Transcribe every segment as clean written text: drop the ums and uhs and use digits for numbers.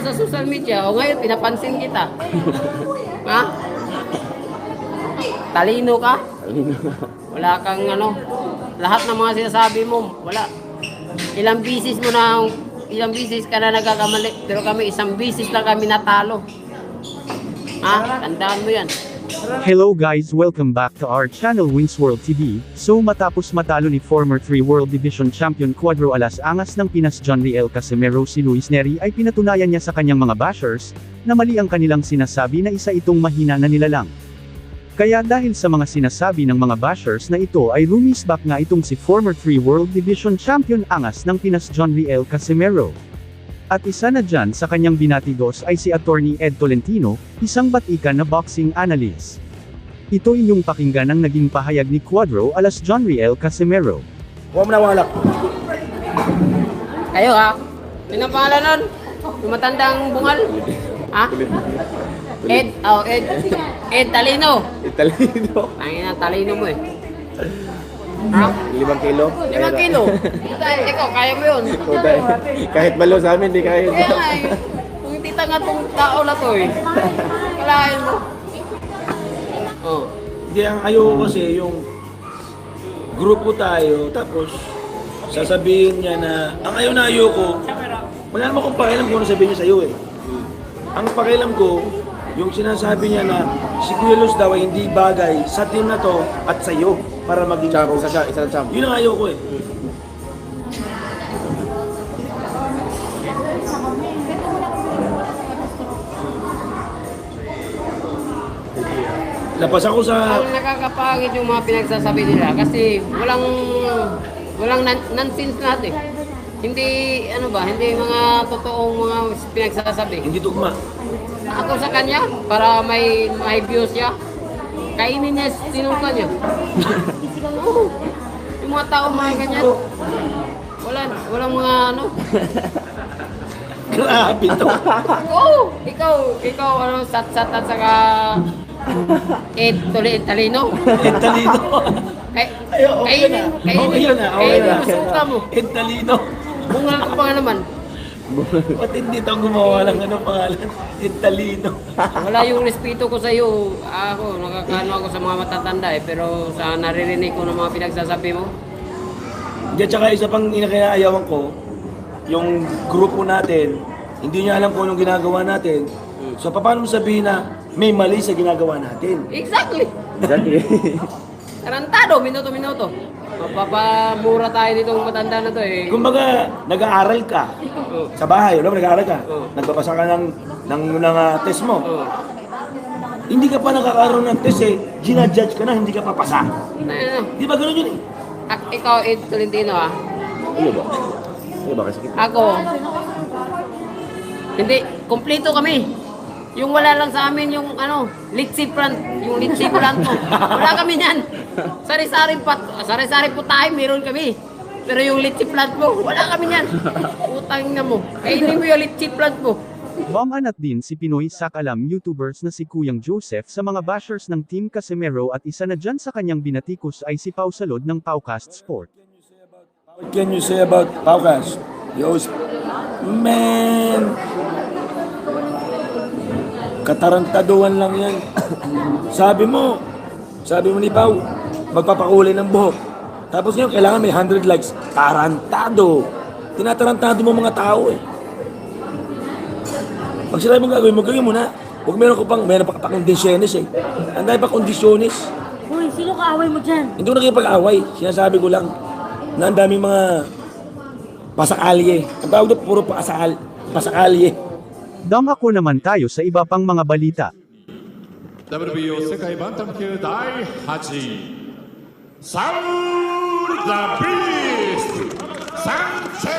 sa social media. O ngayon, pinapansin kita. Ha? Talino ka? Wala kang ano. Lahat ng mga sinasabi mo, wala. Ilang bisis ka na nagkakamali. Pero kami, isang bisis lang kami natalo. Ha? Tandaan mo yan. Hello guys, welcome back to our channel Wins World TV. So matapos matalo ni former 3 World Division Champion Cuadro Alas Angas ng Pinas John Riel Casimero si Luis Neri ay pinatunayan niya sa kanyang mga bashers, na mali ang kanilang sinasabi na isa itong mahina na nilalang. Kaya dahil sa mga sinasabi ng mga bashers na ito ay rumisback nga itong si former 3 World Division Champion Angas ng Pinas John Riel Casimero. At isa na dyan sa kanyang binatigos ay si Attorney Ed Tolentino, isang batikan na boxing analyst. Ito inyong pakinggan ang naging pahayag ni Cuadro Alas John Riel Casimero. Huwag mo na walak. Kayo ha? Yun ang pangalan nun? Yung matandang bungal? Ha? Ed, Ed Talino. Italino. Tangin na, talino mo eh. Ha? 5 kilo. 5 kilo. Ikaw, kaya mo yun. Tutay. Kahit malo sa amin, di kaya. Kaya nga eh. Kung hindi tanga tong tao na to eh. Kalahin mo. Oh. Hindi, ang ayoko kasi yung grupo tayo, tapos sasabihin niya na, ang ayaw na ayoko, wala naman akong pakialam kung ano sabihin niya sa'yo eh. Ang pakialam ko, yung sinasabi niya na si Kuya Luz daw ay hindi bagay sa team na to at sa'yo para maging Isa champ. yun ang ayoko eh. Lapas ako sa Ang nakakapangit yung mga pinagsasabi nila kasi walang nonsense natin. Hindi, ano ba, hindi mga totoong mga pinagsasabi. hindi tugma. Ako sa kanya, para may views siya, kainin niya, sinuka niya. Oo. Yung mga tao mga ganyan, walang mga ano. Grabe to. Oo, ikaw ano, sat-sat at saka Talino. Talino. Kainin mo, suka mo. Talino. Bungal ka pa nga naman. Ba't hindi ito gumawa ng ano pangalan? Talino. Wala yung respeto ko sa iyo. Ako, nakakano ako sa mga matatanda eh. Pero sa naririnig ko ng mga pinagsasabi mo, At saka isa pang inakayaayawan ko, yung grupo natin, hindi niya alam kung anong ginagawa natin. So paano mo sabihin na may mali sa ginagawa natin? exactly. Exactly. Tarantado, minuto-minuto. Mapapamura tayo ditong matanda na to eh. Kumbaga, nag-aaral ka Oh. sa bahay, alam mo, nag-aaral ka. Oo. Nagbabasa ka ng test mo. Oh. Hindi ka pa nakakaroon ng test eh, ginajudge ka na, hindi ka papasa. Ano, Di ba ganun yun eh? ikaw, Ed Tolentino ah. Iyo ba? Iyo ba kasi kita? Ako, hindi, kompleto kami. Yung wala lang sa amin yung ano, litsi plant mo. Wala kami niyan. Sari-sari po tayo, meron kami. Pero yung litsi plant mo, wala kami niyan. Utang na mo. Kainin mo yung litsi plant mo. Mamanat din si Pinoy Sakalam YouTubers na si Kuyang Joseph sa mga bashers ng Team Casimero at isa na dyan sa kanyang binatikos ay si Pau Salod ng Paucast Sport. What can you say about Paucast? Man! Katarantaduhan lang yan. sabi mo ni Pau, magpapakulay ng buhok. Tapos ngayon, kailangan may 100 likes. Tarantado! Tinatarantado mo mga tao eh. Pag sila mong gagawin mo na. Huwag meron pa kondisyones eh. Ang dahil pa kondisyones. Uy, sino kaaway mo dyan? Hindi ko nakipag-away. Sinasabi ko lang na ang daming mga pasakalye. Ang tawag doon, puro pasakalye. Dumako naman tayo sa iba pang mga balita. WBO 世界バンタム級第8位サウル・ザ・ビーストサンチェ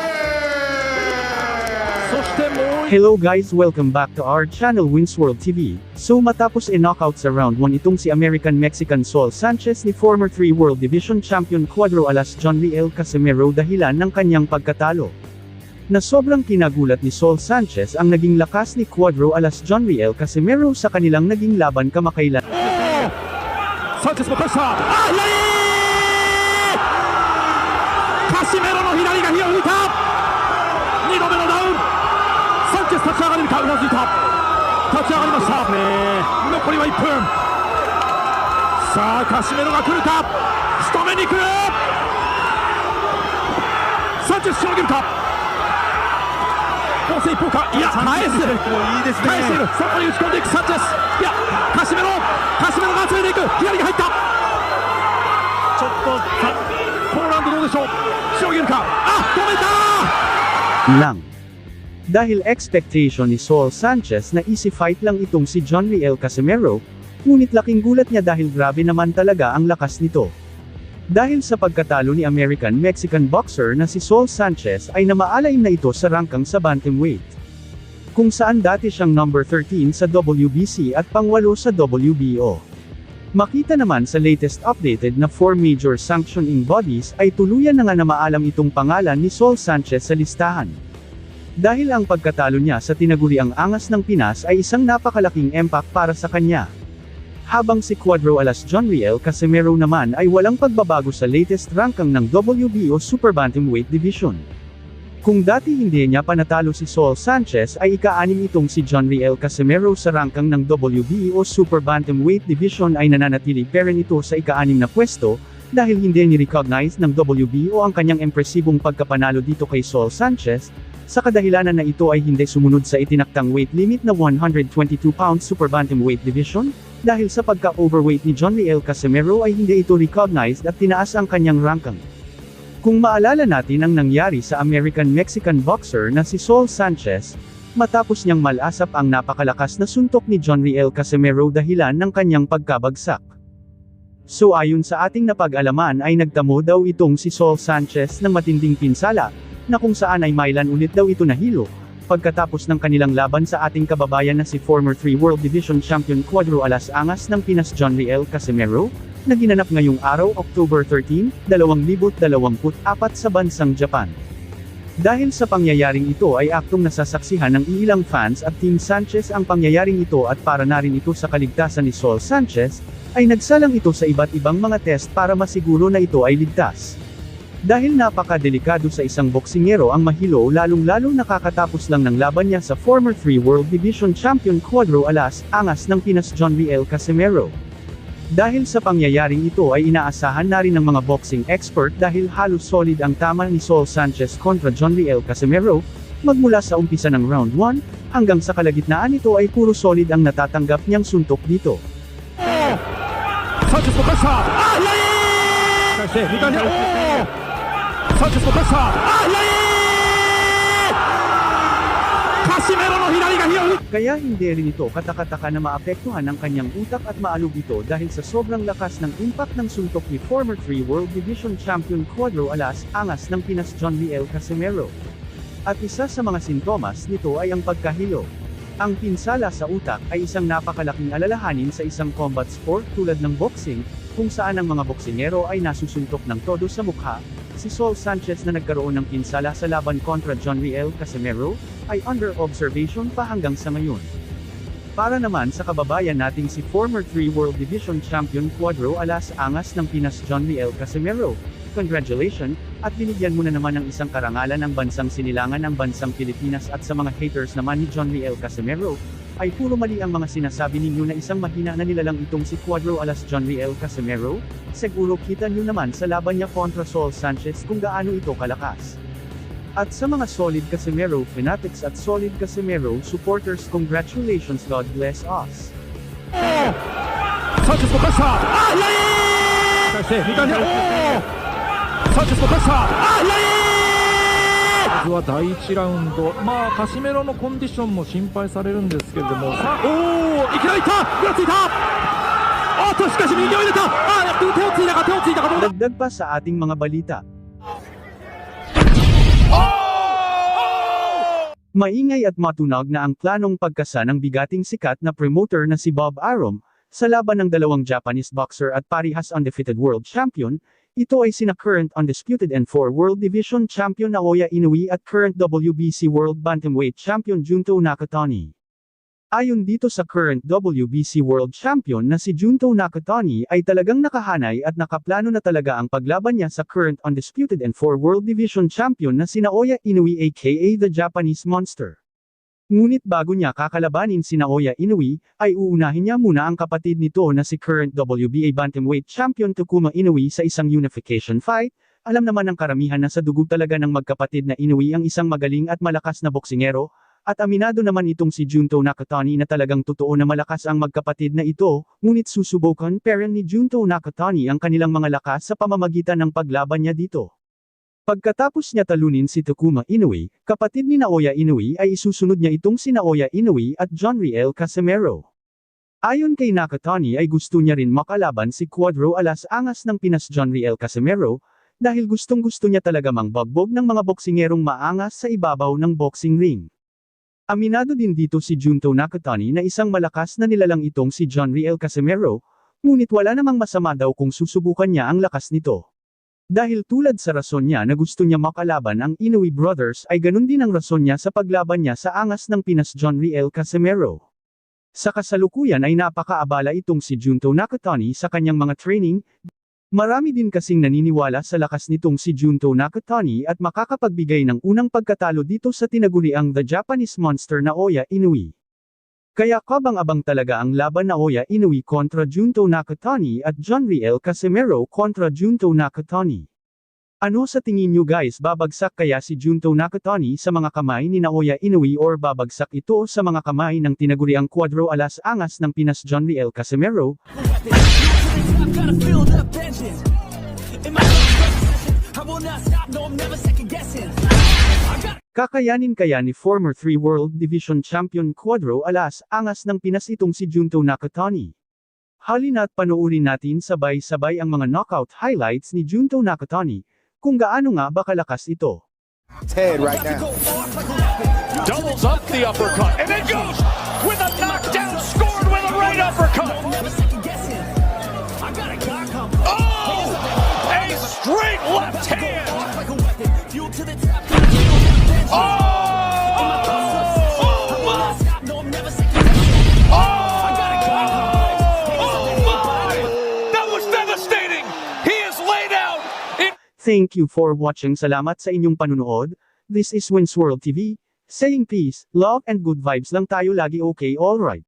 スそしてもう Hello guys, welcome back to our channel Wins World TV. So matapos i-knockout sa round 1 itong si American-Mexican Saul Sanchez ni former 3 World Division Champion Cuadro Alas John Riel Casimero dahilan ng kanyang pagkatalo. Na sobrang kinagulat ni Saul Sanchez ang naging lakas ni Cuadro Alas John Riel Casimero sa kanilang naging laban kamakailan. Sanchez も返したあ左カシメロの左が火を吹いた2度目のダウンサンチェス立ち上がれるか、うなずいた。立ち上がりました。残りは1分。さあカシメロが来るか、仕留めに来る。サンチェスしのげるか、攻勢一方か、いや返す、いいですね、返している。そこに打ち込んでいくサンチェス、いやカシメロが集めていく。左が入った。ちょっとポーランドどうでしょう、しのげるか、あ、止めたlang. Dahil expectation ni Saul Sanchez na easy fight lang itong si John Riel Casimero, ngunit laking gulat niya dahil grabe naman talaga ang lakas nito. Dahil sa pagkatalo ni American-Mexican boxer na si Saul Sanchez ay namaalaim na ito sa rangkang sa bantamweight, kung saan dati siyang number 13 sa WBC at pang-8 sa WBO. Makita naman sa latest updated na 4 major sanctioning bodies ay tuluyan na nga namaalam itong pangalan ni Saul Sanchez sa listahan. Dahil ang pagkatalo niya sa tinaguriang angas ng Pinas ay isang napakalaking impact para sa kanya. Habang si Cuadro Alas John Riel Casimero naman ay walang pagbabago sa latest rankang ng WBO Super Bantamweight Division. Kung dati hindi niya panatalo si Saul Sanchez ay ika-6 itong si John Riel Casimero sa rankang ng WBO Super Bantamweight Division ay nananatili pa rin ito sa ika-6 na pwesto, dahil hindi ni-recognize ng WBO ang kanyang impresibong pagkapanalo dito kay Saul Sanchez, sa kadahilanan na ito ay hindi sumunod sa itinaktang weight limit na 122 pounds Super Bantamweight Division, dahil sa pagka-overweight ni John Riel Casimero ay hindi ito recognized at tinaas ang kanyang rankang. Kung maalala natin ang nangyari sa American-Mexican boxer na si Saul Sanchez, matapos niyang malasap ang napakalakas na suntok ni John Riel Casimero dahilan ng kanyang pagkabagsak. So ayon sa ating napag-alaman ay nagtamo daw itong si Saul Sanchez ng matinding pinsala, na kung saan ay mailan ulit daw ito nahilo, pagkatapos ng kanilang laban sa ating kababayan na si former 3 World Division Champion Cuadro Alas Angas ng Pinas John Riel Casimero, na ginanap ngayong araw October 13, 2024 sa bansang Japan. Dahil sa pangyayaring ito ay aktong nasasaksihan ng ilang fans at Team Sanchez ang pangyayaring ito at para na rin ito sa kaligtasan ni Saul Sanchez, ay nagsalang ito sa iba't ibang mga test para masiguro na ito ay ligtas. Dahil napakadelikado sa isang boksingero ang mahilo lalong-lalo nakakatapos lang ng laban niya sa former 3 World Division Champion Cuadro Alas Angas ng Pinas John Riel Casimero. Dahil sa pangyayaring ito ay inaasahan na rin ng mga boxing expert dahil halos solid ang tama ni Saul Sanchez kontra John Riel Casimero, magmula sa umpisa ng round 1, hanggang sa kalagitnaan ito ay puro solid ang natatanggap niyang suntok dito. Sanchez mo kasa! Sanchez mo kasa! Casimero no hinari ga hiyaw! Kaya hindi rin ito katakataka na maapektuhan ang kanyang utak at maalog ito dahil sa sobrang lakas ng impact ng suntok ni former 3 World Division Champion Cuadro Alas Angas ng Pinas John Riel Casimero. At isa sa mga sintomas nito ay ang pagkahilo. Ang pinsala sa utak ay isang napakalaking alalahanin sa isang combat sport tulad ng boxing, kung saan ang mga boksingero ay nasusuntok ng todo sa mukha. Si Saul Sanchez na nagkaroon ng pinsala sa laban kontra John Riel Casimero, ay under observation pa hanggang sa ngayon. Para naman sa kababayan nating si former 3 World Division Champion Cuadro Alas Angas ng Pinas John Riel Casimero, congratulations, at binigyan mo na naman ng isang karangalan ang bansang sinilangan ng bansang Pilipinas. At sa mga haters naman ni John Riel Casimero, ay puro mali ang mga sinasabi ninyo na isang mahina na nilalang itong si Cuadro Alas John Riel Casimero, siguro kita nyo naman sa laban niya kontra Saul Sanchez kung gaano ito kalakas. At sa mga solid Casimero fanatics at solid Casimero supporters, congratulations, God bless us. Sanchez mo kasa! Sanchez mo kasa! まずは第1ラウンド、カシメロのコンディションも心配されるんですけれども、さあ、いきなりいった、ぐらついた、しかし右を入れた、手をついたか、どうだ。 Dagdag pa sa ating mga balita. Maingay at matunog na ang planong pagkasa ng bigating sikat na promoter na si Bob Arum, sa laban ng dalawang Japanese boxer at parihas undefeated world champion. Ito ay sina current undisputed N4 World Division Champion Naoya Inoue at current WBC World Bantamweight Champion Junto Nakatani. Ayon dito sa current WBC World Champion na si Junto Nakatani ay talagang nakahanay at nakaplano na talaga ang paglaban niya sa current undisputed N4 World Division Champion na si Naoya Inoue aka the Japanese Monster. Ngunit bago niya kakalabanin si Naoya Inoue, ay uunahin niya muna ang kapatid nito na si current WBA Bantamweight Champion Takuma Inoue sa isang unification fight. Alam naman ng karamihan na sa dugo talaga ng magkapatid na Inoue ang isang magaling at malakas na boksingero, at aminado naman itong si Junto Nakatani na talagang totoo na malakas ang magkapatid na ito, ngunit susubukan pa rin ni Junto Nakatani ang kanilang mga lakas sa pamamagitan ng paglaban niya dito. Pagkatapos niya talunin si Takuma Inoue, kapatid ni Naoya Inoue ay isusunod niya itong si Naoya Inoue at Jonriel Casimero. Ayon kay Nakatani ay gusto niya rin makalaban si Cuadro Alas Angas ng Pinas Jonriel Casimero, dahil gustong-gusto niya talaga mangbagbog ng mga boksingerong maangas sa ibabaw ng boxing ring. Aminado din dito si Junto Nakatani na isang malakas na nilalang itong si Jonriel Casimero, ngunit wala namang masama daw kung susubukan niya ang lakas nito. Dahil tulad sa rason niya na gusto niya makalaban ang Inoue brothers ay ganun din ang rason niya sa paglaban niya sa angas ng Pinas Jonriel Casimero. Sa kasalukuyan ay napakaabala itong si Junto Nakatani sa kanyang mga training. Marami din kasing naniniwala sa lakas nitong si Junto Nakatani at makakapagbigay ng unang pagkatalo dito sa tinaguriang The Japanese Monster Naoya Inoue. Kaya kabang-abang talaga ang laban Naoya Inoue kontra Junto Nakatani at Jonriel Casimero kontra Junto Nakatani. Ano sa tingin nyo guys, babagsak kaya si Junto Nakatani sa mga kamay ni Naoya Inoue or babagsak ito sa mga kamay ng tinaguriang Cuadro Alas Angas ng Pinas Jonriel Casimero? Kakayanin kaya ni former 3 World Division Champion Cuadro Alas Angas ng Pinas itong si Junto Nakatani? Halina't panoorin natin sabay-sabay ang mga knockout highlights ni Junto Nakatani, kung gaano nga ba kalakas ito. Head right now. Doubles up the uppercut, and then goes with a knockdown, scored with a right uppercut. Oh! A straight left hand! Oh! That was devastating! He is laid out in... Thank you for watching. Salamat sa inyong panunood. This is Winsworld TV, saying peace, love and good vibes lang tayo lagi, okay, alright.